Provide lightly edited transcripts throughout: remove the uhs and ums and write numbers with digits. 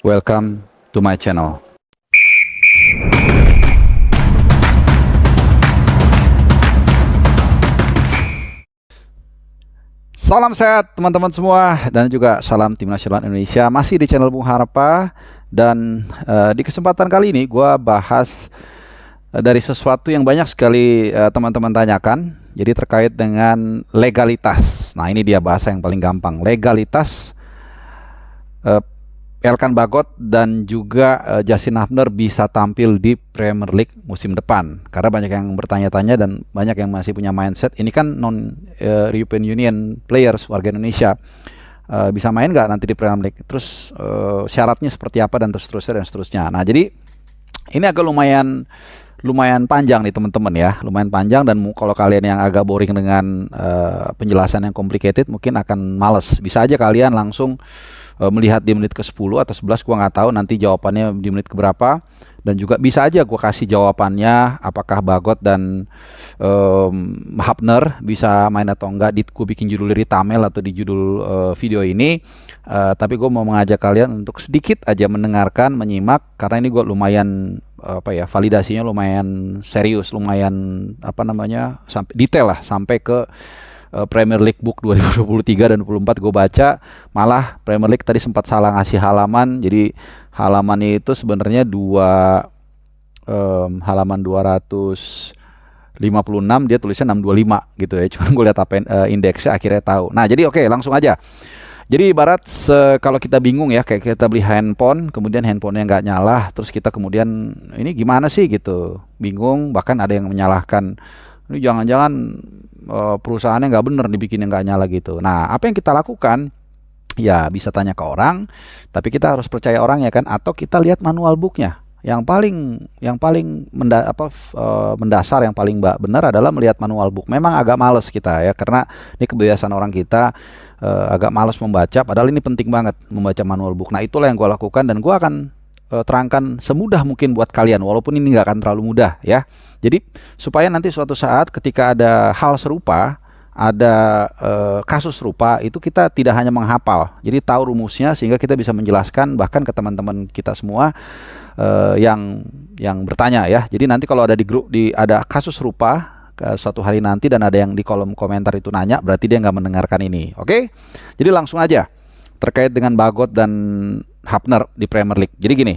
Welcome to my channel. Salam sehat teman-teman semua, dan juga salam tim nasional Indonesia. Masih di channel Bung Harpa, dan di kesempatan kali ini gue bahas dari sesuatu yang banyak sekali teman-teman tanyakan. Jadi terkait dengan legalitas. Nah, ini dia bahasa yang paling gampang. Legalitas Elkan Bagot dan juga Justin Hubner bisa tampil di Premier League musim depan. Karena banyak yang bertanya-tanya dan banyak yang masih punya mindset, ini kan non-European Union players, warga Indonesia, bisa main nggak nanti di Premier League? Terus syaratnya seperti apa, dan seterusnya dan seterusnya. Nah, jadi ini agak lumayan panjang nih teman-teman ya, lumayan panjang, dan kalau kalian yang agak boring dengan penjelasan yang complicated mungkin akan males. Bisa aja kalian langsung melihat di menit ke-10 atau 11, gua nggak tahu nanti jawabannya di menit keberapa. Dan juga bisa aja gua kasih jawabannya apakah Bagot dan Hubner bisa main atau enggak. Gue bikin judul di thumbnail atau di judul video ini. Tapi gue mau mengajak kalian untuk sedikit aja mendengarkan, menyimak, karena ini gue lumayan validasinya lumayan serius, lumayan sampai detail lah, sampai ke Premier League Book 2023 dan 2024 gue baca. Malah Premier League tadi sempat salah ngasih halaman. Jadi halaman itu sebenarnya halaman 256, dia tulisnya 625 gitu ya. Cuman gue lihat apa indeksnya akhirnya tahu. Nah, jadi oke, langsung aja. Jadi ibarat kalau kita bingung ya, kayak kita beli handphone, kemudian handphonenya nggak nyala, terus kita kemudian ini gimana sih gitu, bingung, bahkan ada yang menyalahkan ini jangan-jangan perusahaannya nggak bener dibikin nggak nyala gitu. Nah, apa yang kita lakukan? Ya bisa tanya ke orang, tapi kita harus percaya orang ya kan, atau kita lihat manual booknya. Yang paling mendasar, yang paling benar adalah melihat manual book. Memang agak males kita ya, karena ini kebiasaan orang kita, agak males membaca, padahal ini penting banget membaca manual book. Nah, itulah yang gue lakukan, dan gue akan terangkan semudah mungkin buat kalian, walaupun ini nggak akan terlalu mudah ya. Jadi supaya nanti suatu saat ketika ada hal serupa, ada kasus serupa, itu kita tidak hanya menghafal, jadi tahu rumusnya, sehingga kita bisa menjelaskan bahkan ke teman-teman kita semua yang bertanya ya. Jadi nanti kalau ada di grup, ada kasus serupa suatu hari nanti, dan ada yang di kolom komentar itu nanya, berarti dia nggak mendengarkan ini. Oke? Jadi langsung aja terkait dengan Bagot dan Hubner di Premier League. Jadi gini,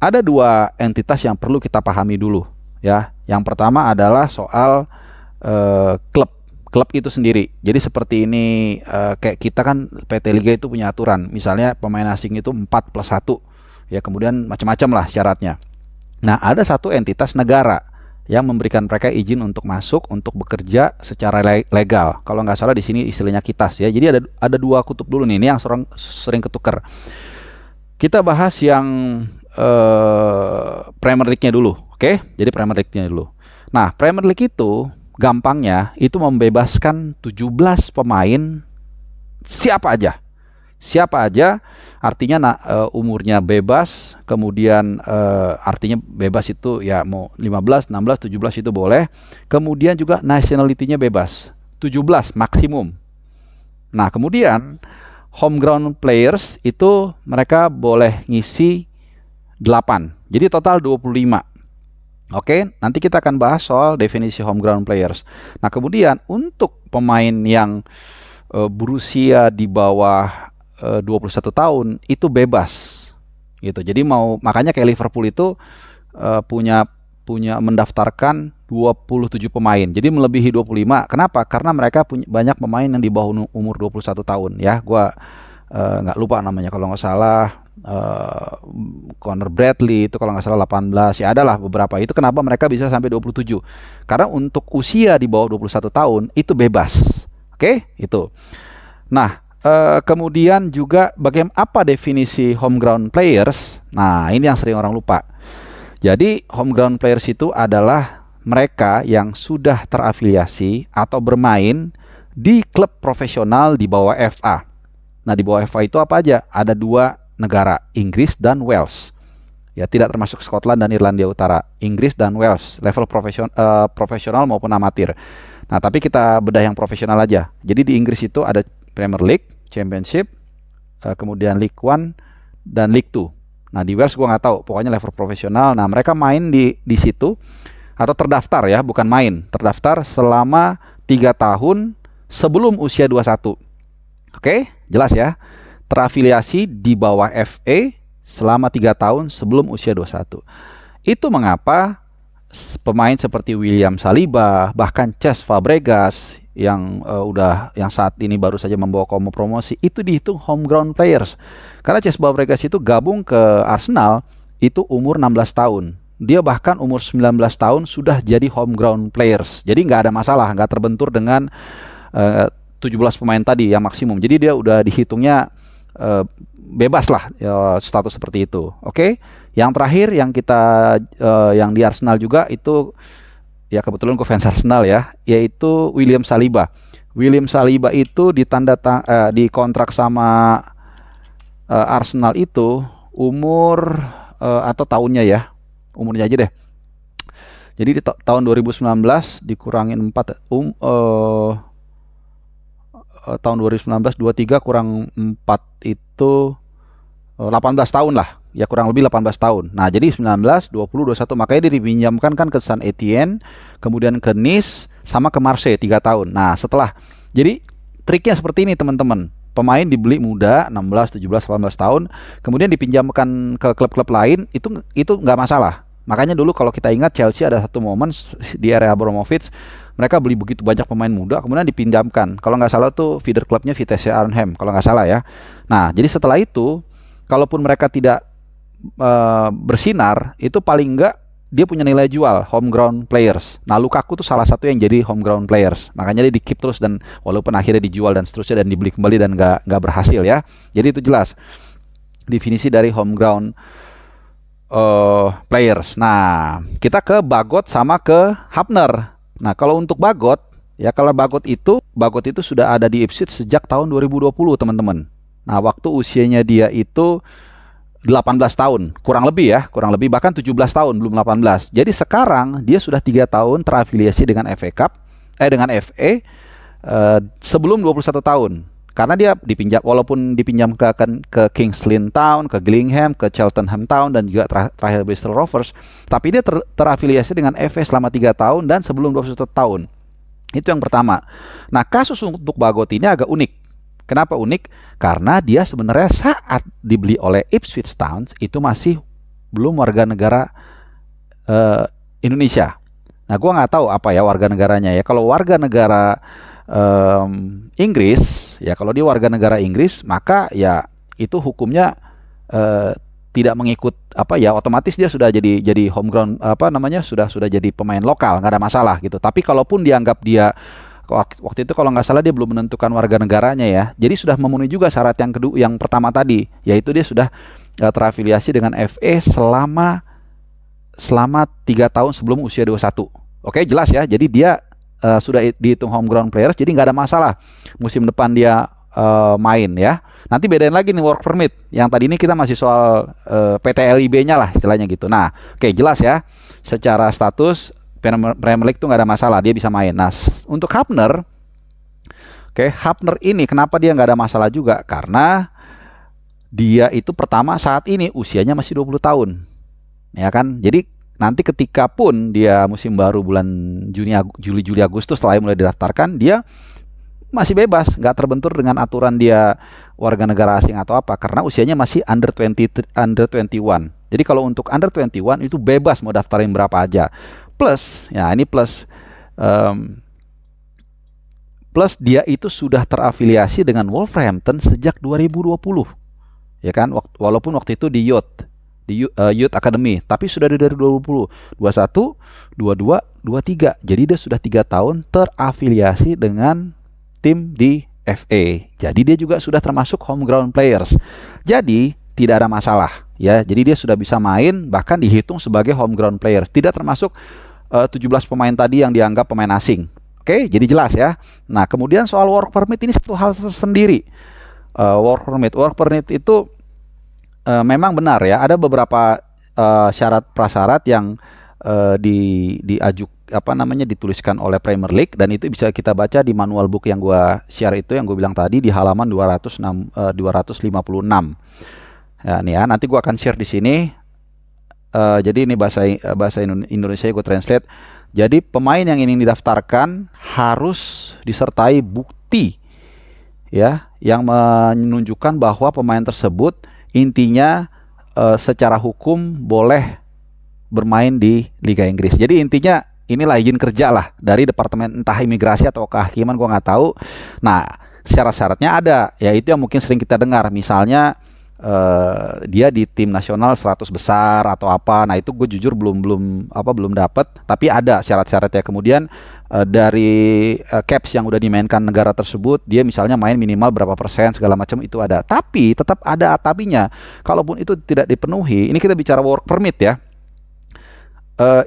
ada dua entitas yang perlu kita pahami dulu ya. Yang pertama adalah soal klub itu sendiri. Jadi seperti ini, kayak kita kan PT Liga itu punya aturan, misalnya pemain asing itu 4+1 ya, kemudian macam-macam lah syaratnya. Nah, ada satu entitas negara yang memberikan mereka izin untuk masuk, untuk bekerja secara legal. Kalau nggak salah di sini istilahnya kitas ya. Jadi ada dua kutub dulu nih, ini yang sering ketukar. Kita bahas yang Premier League-nya dulu, oke? Jadi Premier League-nya dulu. Nah, Premier League itu gampangnya itu membebaskan 17 pemain siapa aja, artinya umurnya bebas, kemudian artinya bebas itu ya mau 15, 16, 17 itu boleh, kemudian juga nationality-nya bebas, 17 maksimum. Nah, kemudian home ground players itu mereka boleh ngisi 8, jadi total 25. Oke, nanti kita akan bahas soal definisi home ground players. Nah, kemudian untuk pemain yang berusia di bawah 21 tahun itu bebas gitu. Jadi makanya kayak Liverpool itu punya mendaftarkan 27 pemain. Jadi melebihi 25. Kenapa? Karena mereka punya banyak pemain yang di bawah umur 21 tahun ya. Gua nggak lupa namanya, kalau nggak salah Connor Bradley itu kalau nggak salah 18 ya, adalah beberapa. Itu kenapa mereka bisa sampai 27, karena untuk usia di bawah 21 tahun itu bebas. Oke, itu. Nah, kemudian juga apa definisi home ground players? Nah, ini yang sering orang lupa. Jadi home ground players itu adalah mereka yang sudah terafiliasi atau bermain di klub profesional di bawah FA. Nah, di bawah FA itu apa aja? Ada dua negara, Inggris dan Wales. Ya, tidak termasuk Scotland dan Irlandia Utara. Inggris dan Wales, level profesional maupun amatir. Nah, tapi kita bedah yang profesional aja. Jadi di Inggris itu ada Premier League, Championship, kemudian League One dan League Two. Nah di Wales gue nggak tahu, pokoknya level profesional. Nah mereka main di situ atau terdaftar ya, bukan main, terdaftar selama 3 tahun sebelum usia 21. Oke, jelas ya. Terafiliasi di bawah FA selama 3 tahun sebelum usia 21. Itu mengapa pemain seperti William Saliba, bahkan Cesc Fabregas yang saat ini baru saja membawa Como promosi, itu dihitung homegrown players. Karena Cesc Fabregas itu gabung ke Arsenal itu umur 16 tahun. Dia bahkan umur 19 tahun sudah jadi homegrown players. Jadi nggak ada masalah, nggak terbentur dengan 17 pemain tadi yang maksimum. Jadi dia udah dihitungnya bebas lah status seperti itu. Oke. Yang terakhir yang kita yang di Arsenal juga itu ya kebetulan gue fans Arsenal ya, yaitu William Saliba. William Saliba itu dikontrak sama Arsenal itu umur atau tahunnya ya. Umurnya aja deh. Jadi di tahun 2019 dikurangin 4 tahun 2019 23 kurang 4 itu 18 tahun lah. Ya kurang lebih 18 tahun. Nah, jadi 19, 20, 21 makanya dia dipinjamkan kan ke Saint Etienne, kemudian ke Nice sama ke Marseille 3 tahun. Nah, jadi triknya seperti ini teman-teman. Pemain dibeli muda 16, 17, 18 tahun, kemudian dipinjamkan ke klub-klub lain, itu nggak masalah. Makanya dulu kalau kita ingat Chelsea ada satu momen di era Abramovich, mereka beli begitu banyak pemain muda, kemudian dipinjamkan. Kalau nggak salah tuh feeder klubnya Vitesse Arnhem, kalau nggak salah ya. Nah, jadi setelah itu, kalaupun mereka tidak bersinar, itu paling nggak dia punya nilai jual homegrown players. Nah, Lukaku tuh salah satu yang jadi homegrown players. Makanya dia di-keep terus dan walaupun akhirnya dijual dan seterusnya dan dibeli kembali dan nggak berhasil ya. Jadi itu jelas definisi dari homegrown players. Nah, kita ke Bagot sama ke Hapner. Nah, kalau untuk Bagot, ya kalau Bagot itu sudah ada di Ipswich sejak tahun 2020, teman-teman. Nah, waktu usianya dia itu 18 tahun, kurang lebih bahkan 17 tahun, belum 18. Jadi sekarang dia sudah 3 tahun terafiliasi dengan dengan FA sebelum 21 tahun. Karena dia walaupun dipinjamkan ke Kings Lynn Town, ke Gillingham, ke Cheltenham Town dan juga terakhir Bristol Rovers, tapi dia terafiliasi dengan FA selama 3 tahun dan sebelum 21 tahun. Itu yang pertama. Nah, kasus untuk Bagot ini agak unik. Kenapa unik? Karena dia sebenarnya saat dibeli oleh Ipswich Town itu masih belum warga negara Indonesia. Nah, gue nggak tahu apa ya warga negaranya ya. Kalau warga negara Inggris, ya kalau dia warga negara Inggris, maka ya itu hukumnya tidak mengikut otomatis dia sudah jadi homegrown sudah jadi pemain lokal, nggak ada masalah gitu. Tapi kalaupun dianggap dia waktu itu kalau nggak salah dia belum menentukan warga negaranya ya. Jadi sudah memenuhi juga syarat yang pertama tadi, yaitu dia sudah terafiliasi dengan FA selama 3 tahun sebelum usia 21. Oke, jelas ya. Jadi dia sudah dihitung homegrown players, jadi nggak ada masalah musim depan dia main ya. Nanti bedain lagi nih work permit. Yang tadi ini kita masih soal PTLIB-nya lah istilahnya gitu. Nah, oke jelas ya. Secara status Premier League tuh nggak ada masalah, dia bisa main. Nah, untuk Hapner, Hapner ini kenapa dia nggak ada masalah juga? Karena dia itu pertama saat ini usianya masih 20 tahun, ya kan? Jadi nanti ketika pun dia musim baru bulan Juli Agustus setelah mulai didaftarkan, dia masih bebas, nggak terbentur dengan aturan dia warga negara asing atau apa, karena usianya masih under 21. Jadi kalau untuk under 21 itu bebas mau daftarin berapa aja. Plus, ya ini plus dia itu sudah terafiliasi dengan Wolverhampton sejak 2020, ya kan? Walaupun waktu itu di Youth Academy, tapi sudah dari 2020, 21, 22, 23. Jadi dia sudah 3 tahun terafiliasi dengan tim di FA. Jadi dia juga sudah termasuk homegrown players. Jadi tidak ada masalah, ya. Jadi dia sudah bisa main, bahkan dihitung sebagai homegrown players. Tidak termasuk 17 pemain tadi yang dianggap pemain asing. Oke, jadi jelas ya. Nah, kemudian soal work permit ini satu hal sendiri. Work permit itu memang benar ya. Ada beberapa syarat prasyarat yang dituliskan oleh Premier League, dan itu bisa kita baca di manual book yang gue share itu, yang gue bilang tadi di halaman 256. Ya, nih ya, nanti gua akan share di sini. Jadi ini bahasa Indonesia gue translate. Jadi pemain yang ingin didaftarkan harus disertai bukti ya yang menunjukkan bahwa pemain tersebut intinya secara hukum boleh bermain di Liga Inggris. Jadi intinya inilah izin kerja lah dari departemen entah imigrasi atau kehakiman, gua nggak tahu. Nah, syarat-syaratnya ada, yaitu yang mungkin sering kita dengar, misalnya dia di tim nasional 100 besar atau apa. Nah, itu gue jujur belum dapet, tapi ada syarat-syaratnya. Kemudian dari caps yang udah dimainkan negara tersebut, dia misalnya main minimal berapa persen segala macam itu ada. Tapi tetap ada tapinya. Kalaupun itu tidak dipenuhi, ini kita bicara work permit ya.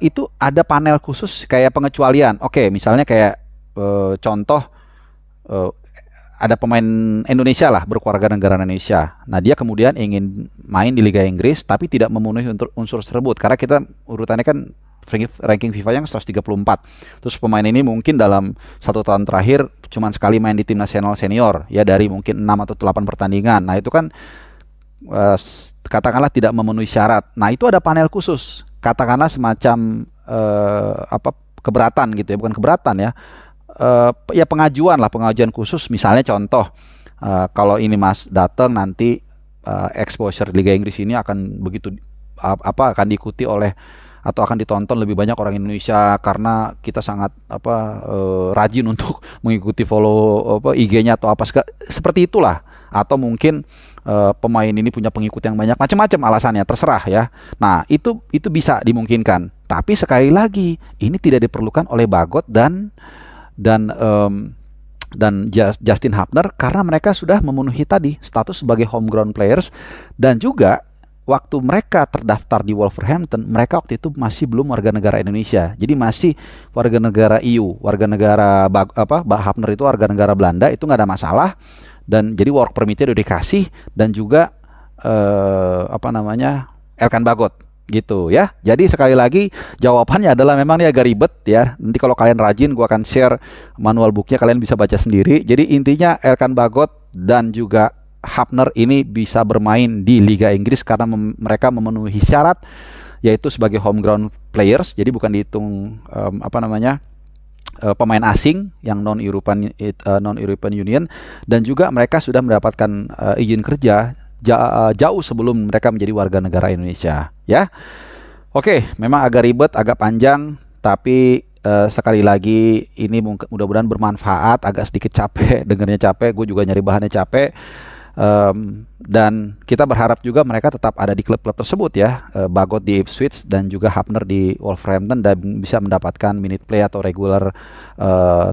Itu ada panel khusus kayak pengecualian. Oke, misalnya kayak contoh ada pemain Indonesia lah berkeluarga negara Indonesia. Nah, dia kemudian ingin main di Liga Inggris tapi tidak memenuhi unsur tersebut karena kita urutannya kan ranking FIFA yang 134. Terus pemain ini mungkin dalam 1 tahun terakhir cuma sekali main di tim nasional senior ya, dari mungkin 6 atau 8 pertandingan. Nah, itu kan katakanlah tidak memenuhi syarat. Nah, itu ada panel khusus. Katakanlah semacam keberatan gitu ya, bukan keberatan ya. Ya pengajuan khusus, misalnya contoh kalau ini Mas datang nanti exposure Liga Inggris ini akan begitu akan diikuti oleh atau akan ditonton lebih banyak orang Indonesia karena kita sangat rajin untuk mengikuti follow IG-nya atau apa seperti itulah. Atau mungkin pemain ini punya pengikut yang banyak, macam-macam alasannya, terserah ya. Nah, itu bisa dimungkinkan. Tapi sekali lagi ini tidak diperlukan oleh Bagot dan Justin Hapner karena mereka sudah memenuhi tadi status sebagai homegrown players, dan juga waktu mereka terdaftar di Wolverhampton, mereka waktu itu masih belum warga negara Indonesia. Jadi masih warga negara EU, warga negara Hapner itu warga negara Belanda, itu nggak ada masalah. Dan jadi work permit-nya udah dikasih, dan juga Elkan Bagot gitu ya. Jadi sekali lagi jawabannya adalah memang ini agak ribet ya. Nanti kalau kalian rajin, gua akan share manual booknya, kalian bisa baca sendiri. Jadi intinya Elkan Bagot dan juga Hapner ini bisa bermain di Liga Inggris karena mereka memenuhi syarat, yaitu sebagai homegrown players. Jadi bukan dihitung pemain asing yang non-European Union, dan juga mereka sudah mendapatkan izin kerja jauh sebelum mereka menjadi warga negara Indonesia ya. Oke, memang agak ribet, agak panjang, tapi sekali lagi ini mudah-mudahan bermanfaat. Agak sedikit capek, dengarnya capek, gue juga nyari bahannya capek. Dan kita berharap juga mereka tetap ada di klub-klub tersebut ya, Bagot di Ipswich dan juga Hapner di Wolverhampton, dan bisa mendapatkan minute play atau regular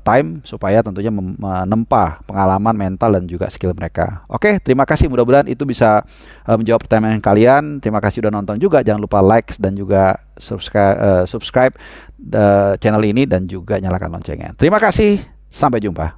time supaya tentunya menempa pengalaman mental dan juga skill mereka. Oke, terima kasih, mudah-mudahan itu bisa menjawab pertanyaan kalian. Terima kasih udah nonton juga, jangan lupa like dan juga subscribe channel ini dan juga nyalakan loncengnya. Terima kasih, sampai jumpa.